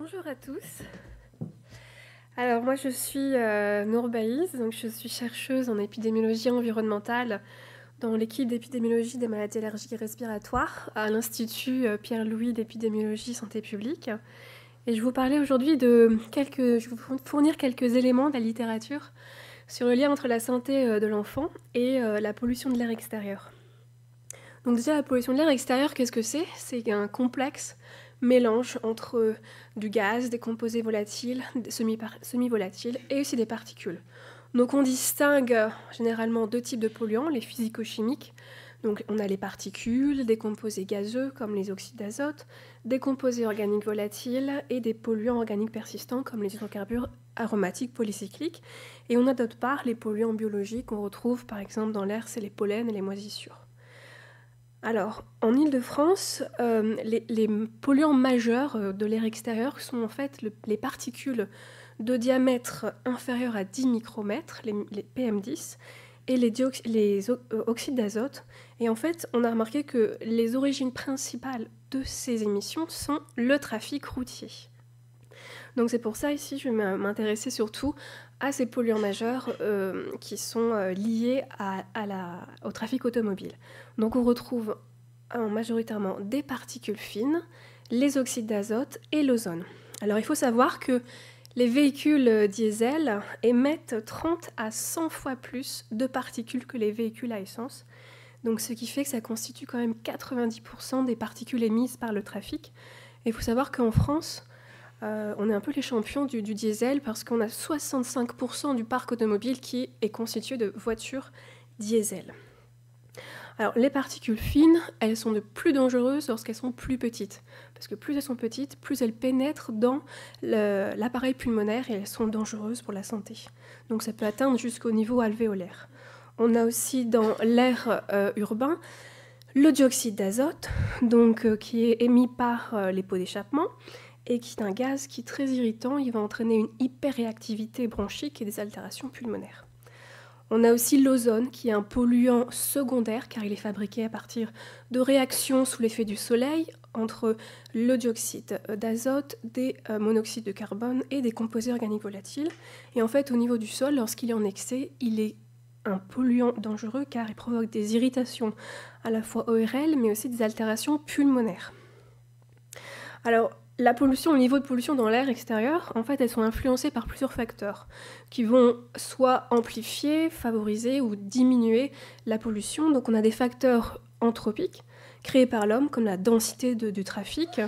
Bonjour à tous. Alors moi je suis Nour Baïs, donc je suis chercheuse en épidémiologie environnementale dans l'équipe d'épidémiologie des maladies allergiques respiratoires à l'Institut Pierre-Louis d'épidémiologie santé publique. Et je vais vous parler aujourd'hui je vais vous fournir quelques éléments de la littérature sur le lien entre la santé de l'enfant et la pollution de l'air extérieur. Donc déjà la pollution de l'air extérieur, qu'est-ce que c'est ? C'est un complexe mélange entre du gaz, des composés volatiles, semi-volatiles et aussi des particules. Donc on distingue généralement deux types de polluants, les physico-chimiques. Donc on a les particules, des composés gazeux comme les oxydes d'azote, des composés organiques volatiles et des polluants organiques persistants comme les hydrocarbures aromatiques polycycliques. Et on a d'autre part les polluants biologiques qu'on retrouve par exemple dans l'air, c'est les pollens et les moisissures. Alors, en Île-de-France, les polluants majeurs de l'air extérieur sont en fait les particules de diamètre inférieur à 10 micromètres, les PM10, et les oxydes d'azote. Et en fait, on a remarqué que les origines principales de ces émissions sont le trafic routier. Donc c'est pour ça ici, je vais m'intéresser surtout à ces polluants majeurs qui sont liés au trafic automobile. Donc on retrouve majoritairement des particules fines, les oxydes d'azote et l'ozone. Alors il faut savoir que les véhicules diesel émettent 30 à 100 fois plus de particules que les véhicules à essence. Donc ce qui fait que ça constitue quand même 90% des particules émises par le trafic. Et il faut savoir qu'en France, on est un peu les champions du diesel parce qu'on a 65% du parc automobile qui est constitué de voitures diesel. Alors les particules fines, elles sont de plus dangereuses lorsqu'elles sont plus petites. Parce que plus elles sont petites, plus elles pénètrent dans l'appareil pulmonaire et elles sont dangereuses pour la santé. Donc ça peut atteindre jusqu'au niveau alvéolaire. On a aussi dans l'air urbain le dioxyde d'azote, qui est émis par les pots d'échappement et qui est un gaz qui est très irritant. Il va entraîner une hyperréactivité bronchique et des altérations pulmonaires. On a aussi l'ozone, qui est un polluant secondaire, car il est fabriqué à partir de réactions sous l'effet du soleil entre le dioxyde d'azote, des monoxydes de carbone et des composés organiques volatiles. Et en fait, au niveau du sol, lorsqu'il est en excès, il est un polluant dangereux, car il provoque des irritations à la fois ORL, mais aussi des altérations pulmonaires. Alors, la pollution, le niveau de pollution dans l'air extérieur, en fait, elles sont influencées par plusieurs facteurs qui vont soit amplifier, favoriser ou diminuer la pollution. Donc on a des facteurs anthropiques créés par l'homme, comme la densité du trafic,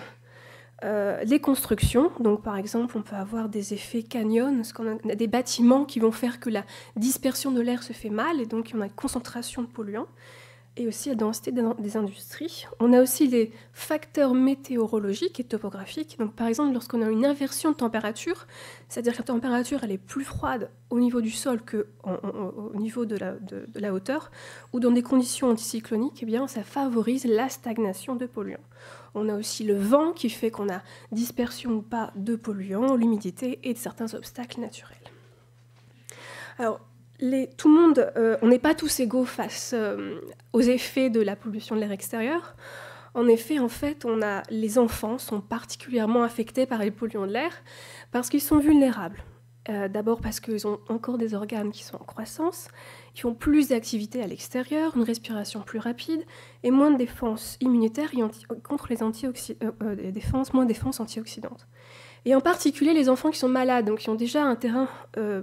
les constructions. Donc par exemple, on peut avoir des effets canyons, on a des bâtiments qui vont faire que la dispersion de l'air se fait mal, et donc on a une concentration de polluants. Et aussi la densité des industries. On a aussi les facteurs météorologiques et topographiques. Donc, par exemple, lorsqu'on a une inversion de température, c'est-à-dire que la température elle est plus froide au niveau du sol qu'au niveau de la hauteur, ou dans des conditions anticycloniques, eh bien, ça favorise la stagnation de polluants. On a aussi le vent qui fait qu'on a dispersion ou pas de polluants, l'humidité et de certains obstacles naturels. Alors, tout le monde, on n'est pas tous égaux face aux effets de la pollution de l'air extérieur. En effet, les enfants sont particulièrement affectés par les polluants de l'air parce qu'ils sont vulnérables. D'abord parce qu'ils ont encore des organes qui sont en croissance, qui ont plus d'activité à l'extérieur, une respiration plus rapide et moins de défense immunitaire contre les moins de défense antioxydante. Et en particulier les enfants qui sont malades, donc qui ont déjà un terrain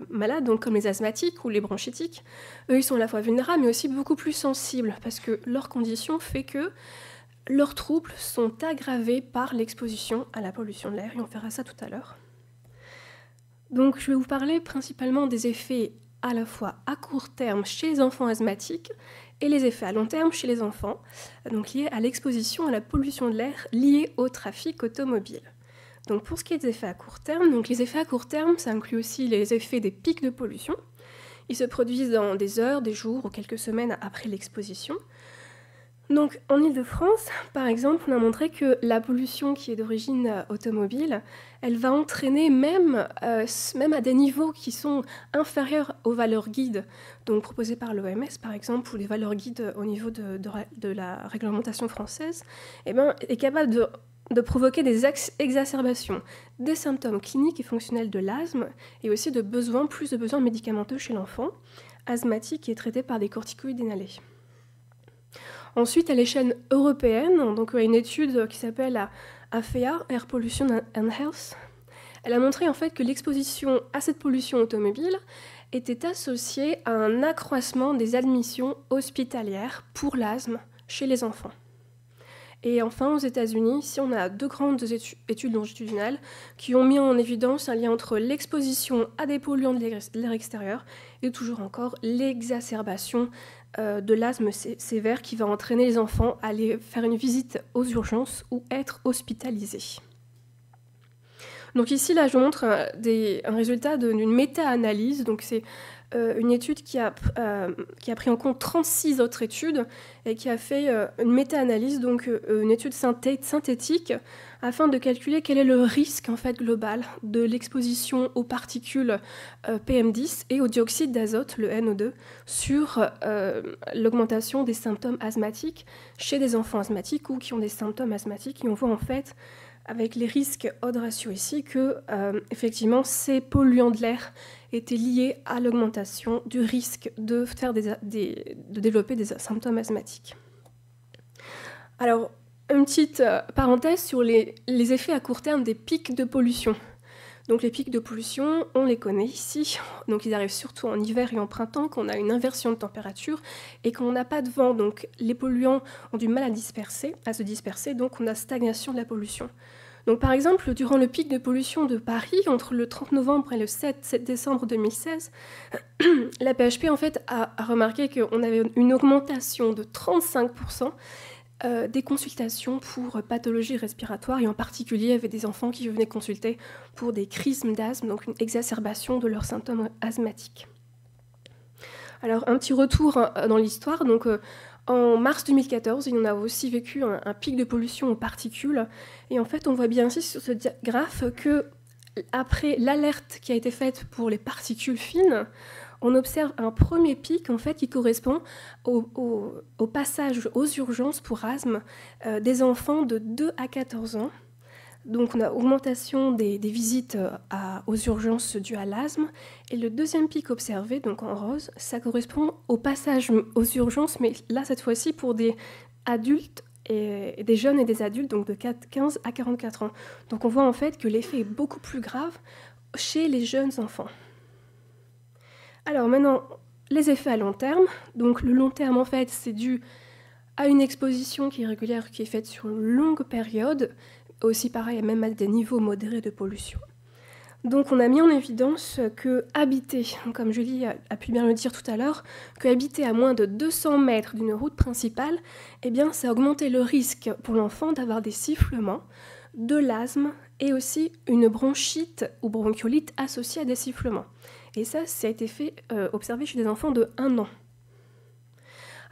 malade, donc comme les asthmatiques ou les bronchitiques, eux ils sont à la fois vulnérables mais aussi beaucoup plus sensibles parce que leur condition fait que leurs troubles sont aggravés par l'exposition à la pollution de l'air, et on verra ça tout à l'heure. Donc je vais vous parler principalement des effets à la fois à court terme chez les enfants asthmatiques et les effets à long terme chez les enfants, donc liés à l'exposition à la pollution de l'air liée au trafic automobile. Donc pour ce qui est des effets à court terme, donc les effets à court terme, ça inclut aussi les effets des pics de pollution. Ils se produisent dans des heures, des jours ou quelques semaines après l'exposition. Donc en Île-de-France, par exemple, on a montré que la pollution qui est d'origine automobile, elle va entraîner même à des niveaux qui sont inférieurs aux valeurs guides, donc proposées par l'OMS par exemple, ou les valeurs guides au niveau de la réglementation française, est capable de de provoquer des exacerbations des symptômes cliniques et fonctionnels de l'asthme et aussi plus de besoins médicamenteux chez l'enfant asthmatique qui est traité par des corticoïdes inhalés. Ensuite, à l'échelle européenne, donc une étude qui s'appelle AFEA, Air Pollution and Health, elle a montré en fait que l'exposition à cette pollution automobile était associée à un accroissement des admissions hospitalières pour l'asthme chez les enfants. Et enfin, aux États-Unis, ici, on a 2 grandes études longitudinales qui ont mis en évidence un lien entre l'exposition à des polluants de l'air extérieur et toujours encore l'exacerbation de l'asthme sévère qui va entraîner les enfants à aller faire une visite aux urgences ou être hospitalisés. Donc ici, là, je montre un résultat d'une méta-analyse. Donc c'est une étude qui a pris en compte 36 autres études et qui a fait une méta-analyse, donc une étude synthétique, afin de calculer quel est le risque en fait, global de l'exposition aux particules PM10 et au dioxyde d'azote, le NO2, sur l'augmentation des symptômes asthmatiques chez des enfants asthmatiques ou qui ont des symptômes asthmatiques. Et on voit en fait, avec les risques odd ratio ici, que effectivement ces polluants de l'air étaient liés à l'augmentation du risque de développer des symptômes asthmatiques. Alors, une petite parenthèse sur les effets à court terme des pics de pollution. Donc les pics de pollution, on les connaît ici. Donc ils arrivent surtout en hiver et en printemps, quand on a une inversion de température et quand on n'a pas de vent. Donc les polluants ont du mal à se disperser, donc on a stagnation de la pollution. Donc par exemple, durant le pic de pollution de Paris, entre le 30 novembre et le 7 décembre 2016, la PHP en fait a remarqué qu'on avait une augmentation de 35% des consultations pour pathologies respiratoires, et en particulier, il y avait des enfants qui venaient consulter pour des crises d'asthme, donc une exacerbation de leurs symptômes asthmatiques. Alors, un petit retour dans l'histoire. Donc, en mars 2014, il y en a aussi vécu un pic de pollution aux particules. Et en fait, on voit bien ici sur ce graphe que, après l'alerte qui a été faite pour les particules fines, on observe un premier pic en fait, qui correspond au passage aux urgences pour asthme des enfants de 2 à 14 ans. Donc on a augmentation des visites aux urgences dues à l'asthme. Et le deuxième pic observé, donc en rose, ça correspond au passage aux urgences, mais là cette fois-ci pour des adultes, et des jeunes et des adultes, donc de 15 à 44 ans. Donc on voit en fait que l'effet est beaucoup plus grave chez les jeunes enfants. Alors maintenant, les effets à long terme. Donc le long terme, en fait, c'est dû à une exposition qui est régulière, qui est faite sur une longue période, aussi pareil, même à des niveaux modérés de pollution. Donc on a mis en évidence que habiter, comme Julie a pu bien le dire tout à l'heure, que habiter à moins de 200 mètres d'une route principale, eh bien ça a augmenté le risque pour l'enfant d'avoir des sifflements, de l'asthme et aussi une bronchite ou bronchiolite associée à des sifflements. Et ça a été observé chez des enfants de 1 an.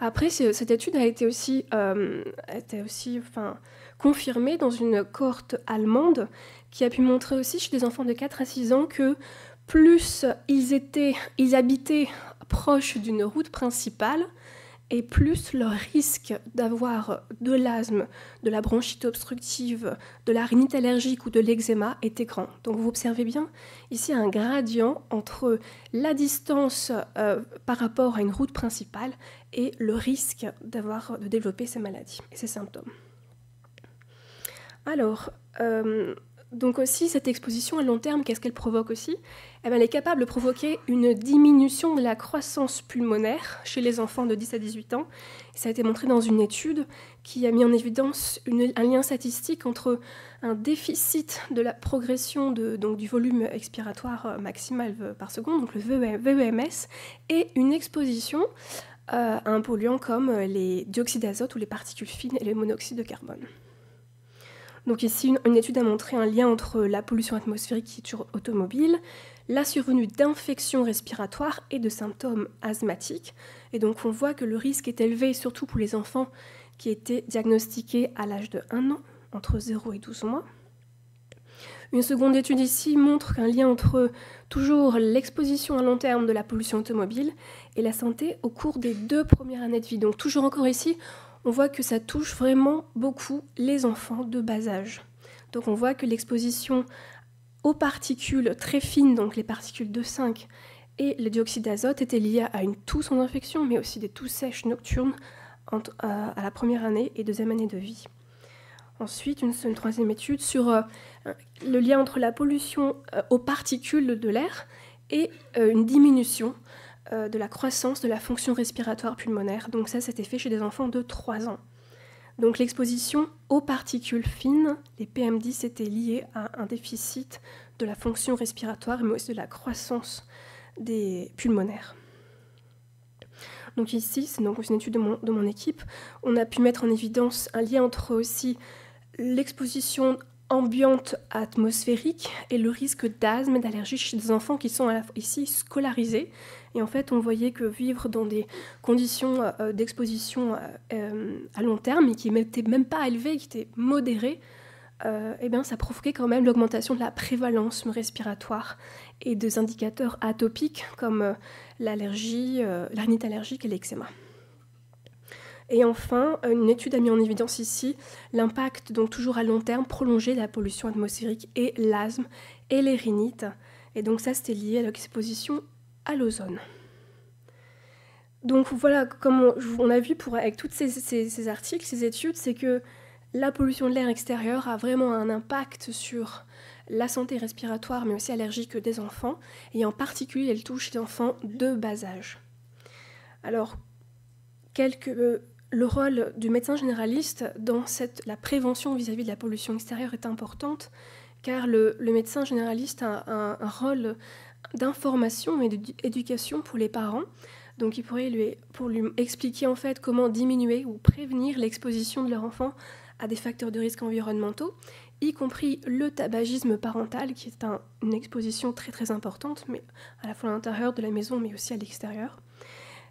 Après, cette étude a été aussi confirmée dans une cohorte allemande qui a pu montrer aussi chez des enfants de 4 à 6 ans que plus ils habitaient proches d'une route principale, et plus leur risque d'avoir de l'asthme, de la bronchite obstructive, de la rhinite allergique ou de l'eczéma était grand. Donc vous observez bien ici un gradient entre la distance par rapport à une route principale et le risque de développer ces maladies et ces symptômes. Alors, donc aussi, cette exposition à long terme, qu'est-ce qu'elle provoque aussi ? Elle est capable de provoquer une diminution de la croissance pulmonaire chez les enfants de 10 à 18 ans. Et ça a été montré dans une étude qui a mis en évidence un lien statistique entre un déficit de la progression du volume expiratoire maximal par seconde, donc le VEMS, et une exposition à un polluant comme les dioxydes d'azote ou les particules fines et le monoxyde de carbone. Donc ici, une étude a montré un lien entre la pollution atmosphérique automobile, la survenue d'infections respiratoires et de symptômes asthmatiques. Et donc on voit que le risque est élevé, surtout pour les enfants qui étaient diagnostiqués à l'âge de 1 an, entre 0 et 12 mois. Une seconde étude ici montre qu'un lien entre toujours l'exposition à long terme de la pollution automobile et la santé au cours des 2 premières années de vie. Donc toujours encore ici, on voit que ça touche vraiment beaucoup les enfants de bas âge. Donc on voit que l'exposition aux particules très fines, donc les particules 2,5 et le dioxyde d'azote, étaient liées à une toux sans infection, mais aussi des toux sèches nocturnes à la première année et deuxième année de vie. Ensuite, une troisième étude sur le lien entre la pollution aux particules de l'air et une diminution de la croissance de la fonction respiratoire pulmonaire. Donc ça, c'était fait chez des enfants de 3 ans. Donc l'exposition aux particules fines, les PM10, était liée à un déficit de la fonction respiratoire, mais aussi de la croissance des pulmonaires. Donc ici, c'est donc une étude de mon équipe, on a pu mettre en évidence un lien entre aussi l'exposition ambiante atmosphérique et le risque d'asthme et d'allergie chez des enfants qui sont ici scolarisés. Et en fait, on voyait que vivre dans des conditions d'exposition à long terme, et qui n'étaient même pas élevées, qui étaient modérées, ça provoquait quand même l'augmentation de la prévalence respiratoire et des indicateurs atopiques comme l'allergie, la rhinite allergique et l'eczéma. Et enfin, une étude a mis en évidence ici l'impact, donc toujours à long terme, prolongé de la pollution atmosphérique et l'asthme et les rhinites. Et donc ça, c'était lié à l'exposition à l'ozone. Donc voilà, comme on a vu avec tous ces articles, ces études, c'est que la pollution de l'air extérieur a vraiment un impact sur la santé respiratoire, mais aussi allergique des enfants, et en particulier, elle touche les enfants de bas âge. Alors, le rôle du médecin généraliste dans la prévention vis-à-vis de la pollution extérieure est importante, car le médecin généraliste a un rôle d'information et d'éducation pour les parents. Donc il pourrait pour lui expliquer en fait comment diminuer ou prévenir l'exposition de leur enfant à des facteurs de risque environnementaux, y compris le tabagisme parental, qui est une exposition très très importante, mais à la fois à l'intérieur de la maison, mais aussi à l'extérieur.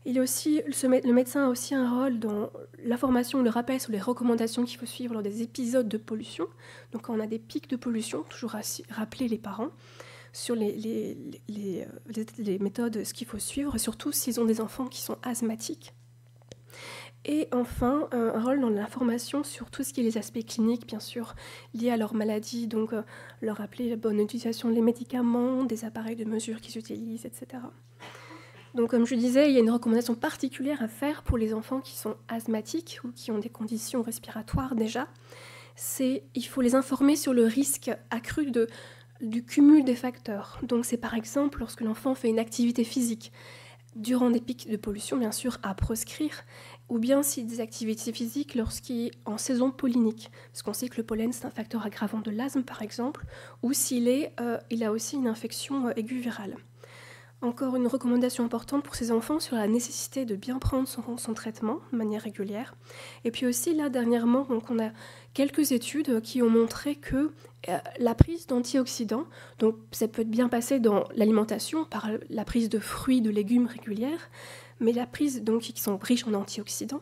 Le médecin a aussi un rôle dans l'information, le rappel sur les recommandations qu'il faut suivre lors des épisodes de pollution. Donc quand on a des pics de pollution, toujours rappeler les parents sur les méthodes, ce qu'il faut suivre, surtout s'ils ont des enfants qui sont asthmatiques. Et enfin, un rôle dans l'information sur tout ce qui est les aspects cliniques, bien sûr, liés à leur maladie, donc leur rappeler la bonne utilisation des médicaments, des appareils de mesure qu'ils utilisent, etc. Donc, comme je disais, il y a une recommandation particulière à faire pour les enfants qui sont asthmatiques ou qui ont des conditions respiratoires déjà. Il faut les informer sur le risque accru du cumul des facteurs. Donc, c'est par exemple lorsque l'enfant fait une activité physique durant des pics de pollution, bien sûr, à proscrire, ou bien si des activités physiques lorsqu'il est en saison pollinique, parce qu'on sait que le pollen, c'est un facteur aggravant de l'asthme, par exemple, ou s'il a aussi une infection aiguë virale. Encore une recommandation importante pour ces enfants sur la nécessité de bien prendre son traitement de manière régulière. Et puis aussi, là, dernièrement, donc on a quelques études qui ont montré que la prise d'antioxydants, donc ça peut être bien passé dans l'alimentation par la prise de fruits, de légumes régulières, mais la prise donc, qui sont riches en antioxydants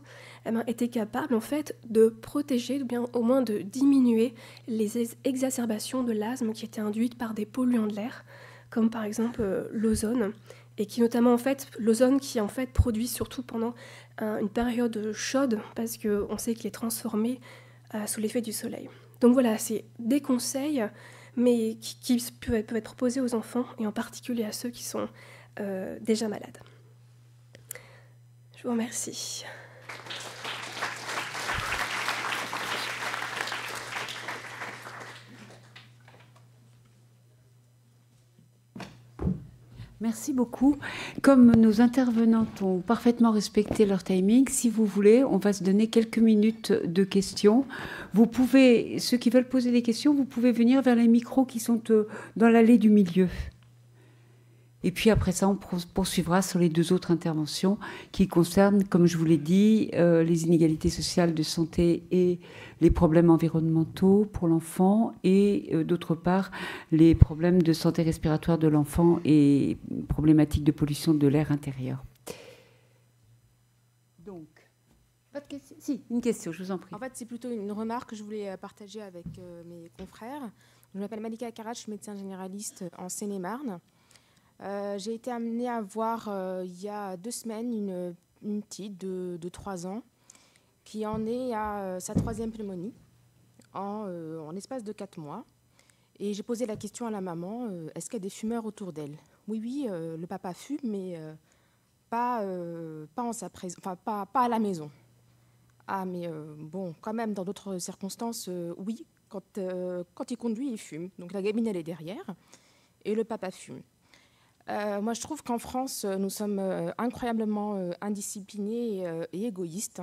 était capable en fait de protéger, ou bien au moins de diminuer les exacerbations de l'asthme qui étaient induites par des polluants de l'air, comme par exemple l'ozone, et qui notamment en fait, l'ozone qui en fait produit surtout pendant une période chaude, parce qu'on sait qu'il est transformé sous l'effet du soleil. Donc voilà, c'est des conseils, mais qui peuvent être proposés aux enfants, et en particulier à ceux qui sont déjà malades. Je vous remercie. Merci beaucoup. Comme nos intervenantes ont parfaitement respecté leur timing, si vous voulez, on va se donner quelques minutes de questions. Vous pouvez, ceux qui veulent poser des questions, vous pouvez venir vers les micros qui sont dans l'allée du milieu. Et puis après ça, on poursuivra sur les deux autres interventions qui concernent, comme je vous l'ai dit, les inégalités sociales de santé et les problèmes environnementaux pour l'enfant et d'autre part, les problèmes de santé respiratoire de l'enfant et problématiques de pollution de l'air intérieur. Donc, pas de question ? Si, une question, je vous en prie. En fait, c'est plutôt une remarque que je voulais partager avec mes confrères. Je m'appelle Malika Karat, je suis médecin généraliste en Seine-et-Marne. J'ai été amenée à voir il y a 2 semaines une petite de 3 ans qui en est à sa 3e pneumonie en l'espace de 4 mois. Et j'ai posé la question à la maman, est-ce qu'il y a des fumeurs autour d'elle? Oui, le papa fume, mais pas en sa présence, enfin pas à la maison. Ah, mais bon, quand même, dans d'autres circonstances, oui, quand il conduit, il fume. Donc la gamine, elle est derrière, et le papa fume. Moi, je trouve qu'en France, nous sommes incroyablement indisciplinés et égoïstes,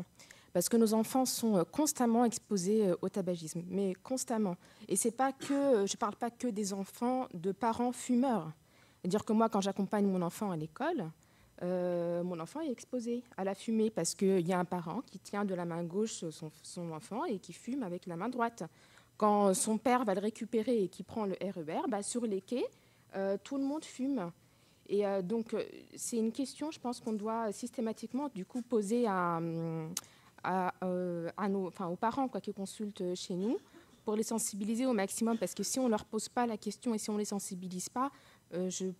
parce que nos enfants sont constamment exposés au tabagisme, mais constamment. Et c'est pas que, je ne parle pas que des enfants de parents fumeurs. C'est-à-dire que moi, quand j'accompagne mon enfant à l'école, mon enfant est exposé à la fumée parce qu'il y a un parent qui tient de la main gauche son enfant et qui fume avec la main droite. Quand son père va le récupérer et qui prend le RER, sur les quais, tout le monde fume. Et donc, c'est une question, je pense, qu'on doit systématiquement du coup poser aux parents qui consultent chez nous pour les sensibiliser au maximum. Parce que si on ne leur pose pas la question et si on ne les sensibilise pas, je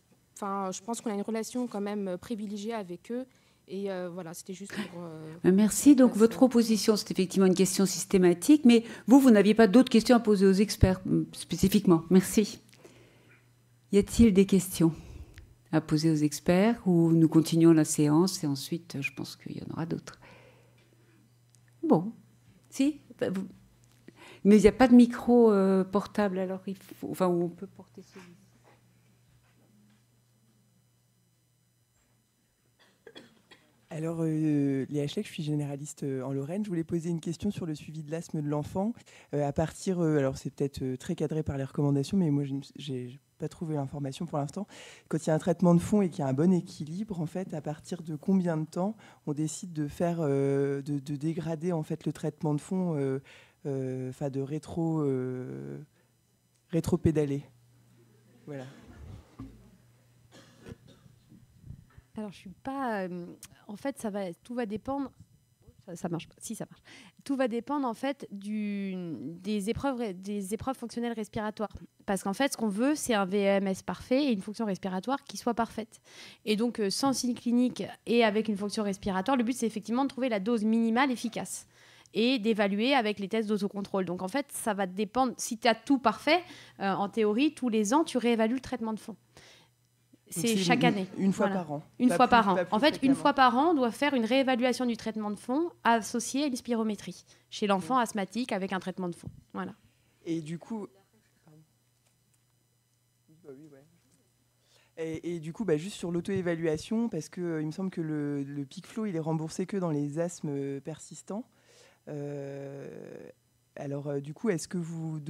pense qu'on a une relation quand même privilégiée avec eux. Et voilà, c'était juste pour... Merci. Donc, votre proposition, c'est effectivement une question systématique, mais vous n'aviez pas d'autres questions à poser aux experts spécifiquement. Merci. Y a-t-il des questions à poser aux experts ou nous continuons la séance et ensuite, je pense qu'il y en aura d'autres. Bon. Si. Mais il n'y a pas de micro portable, alors il faut... Enfin, où on peut porter celui-ci. Alors, Léa Schleck, je suis généraliste en Lorraine. Je voulais poser une question sur le suivi de l'asthme de l'enfant. À partir, alors c'est peut-être très cadré par les recommandations, mais moi, je n'ai pas trouvé l'information pour l'instant. Quand il y a un traitement de fond et qu'il y a un bon équilibre, en fait, à partir de combien de temps on décide de faire, de dégrader en fait le traitement de fond, de rétro-pédaler. Voilà. Alors, je suis pas... en fait, tout va dépendre... Ça marche pas. Si, ça marche. Tout va dépendre, en fait, des épreuves fonctionnelles respiratoires. Parce qu'en fait, ce qu'on veut, c'est un VMS parfait et une fonction respiratoire qui soit parfaite. Et donc, sans signe clinique et avec une fonction respiratoire, le but, c'est effectivement de trouver la dose minimale efficace et d'évaluer avec les tests d'autocontrôle. Donc, en fait, ça va dépendre... Si tu as tout parfait, en théorie, tous les ans, tu réévalues le traitement de fond. C'est chaque année. Une fois par an. Une fois par an. En fait, une fois par an, on doit faire une réévaluation du traitement de fond associée à une spirométrie chez l'enfant asthmatique avec un traitement de fond. Voilà. Et du coup... Et du coup, juste sur l'auto-évaluation, parce qu'il me semble que le PIC-FLO, il est remboursé que dans les asthmes persistants. Alors, du coup, est-ce que vous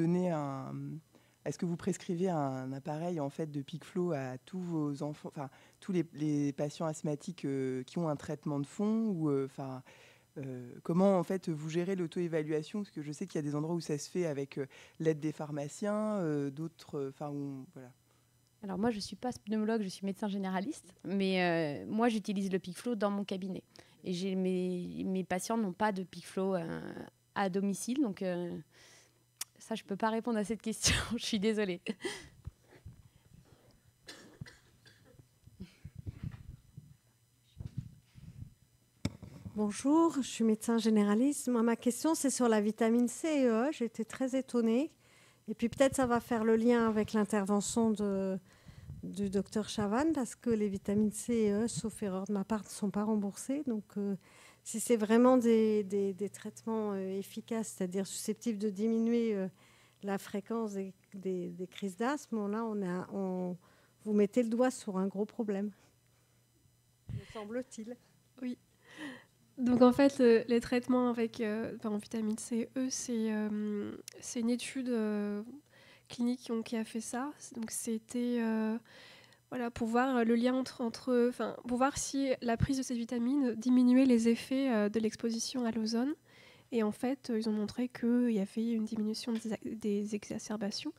prescrivez un appareil en fait de PIC-FLO à tous vos enfants, enfin tous les patients asthmatiques qui ont un traitement de fond ou comment en fait vous gérez l'auto-évaluation, parce que je sais qu'il y a des endroits où ça se fait avec l'aide des pharmaciens, d'autres, voilà. Alors moi je suis pas pneumologue, je suis médecin généraliste, mais moi j'utilise le PIC-FLO dans mon cabinet et mes patients n'ont pas de PIC-FLO à domicile, donc ça, je ne peux pas répondre à cette question. Je suis désolée. Bonjour, je suis médecin généraliste. Moi, ma question, c'est sur la vitamine C et E. J'étais très étonnée. Et puis peut-être ça va faire le lien avec l'intervention du docteur Chavannes, parce que les vitamines C et E, sauf erreur de ma part, ne sont pas remboursées. Donc, si c'est vraiment des traitements efficaces, c'est-à-dire susceptibles de diminuer la fréquence des crises d'asthme, là, vous mettez le doigt sur un gros problème, me semble-t-il. Oui. Donc en fait, les traitements avec en vitamine C et E, c'est une étude clinique qui a fait ça. Donc c'était pour voir le lien pour voir si la prise de cette vitamine diminuait les effets de l'exposition à l'ozone. Et en fait, ils ont montré qu'il y avait une diminution des exacerbations.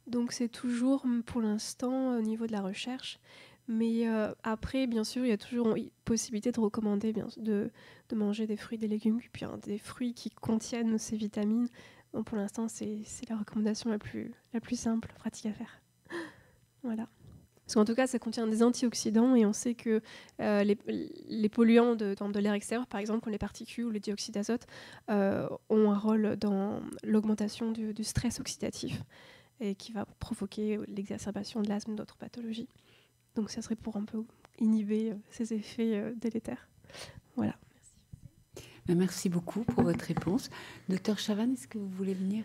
Donc c'est toujours pour l'instant au niveau de la recherche. Mais après, bien sûr, il y a toujours possibilité de recommander de manger des fruits et des légumes, puis des fruits qui contiennent ces vitamines. Bon, pour l'instant, c'est la recommandation la plus simple, pratique à faire. Voilà. Parce qu'en tout cas, ça contient des antioxydants et on sait que les polluants de l'air extérieur, par exemple, comme les particules ou le dioxyde d'azote, ont un rôle dans l'augmentation du stress oxydatif et qui va provoquer l'exacerbation de l'asthme et d'autres pathologies. Donc ça serait pour un peu inhiber ces effets délétères. Voilà. Merci beaucoup pour votre réponse. Docteur Chavannes, est-ce que vous voulez venir ?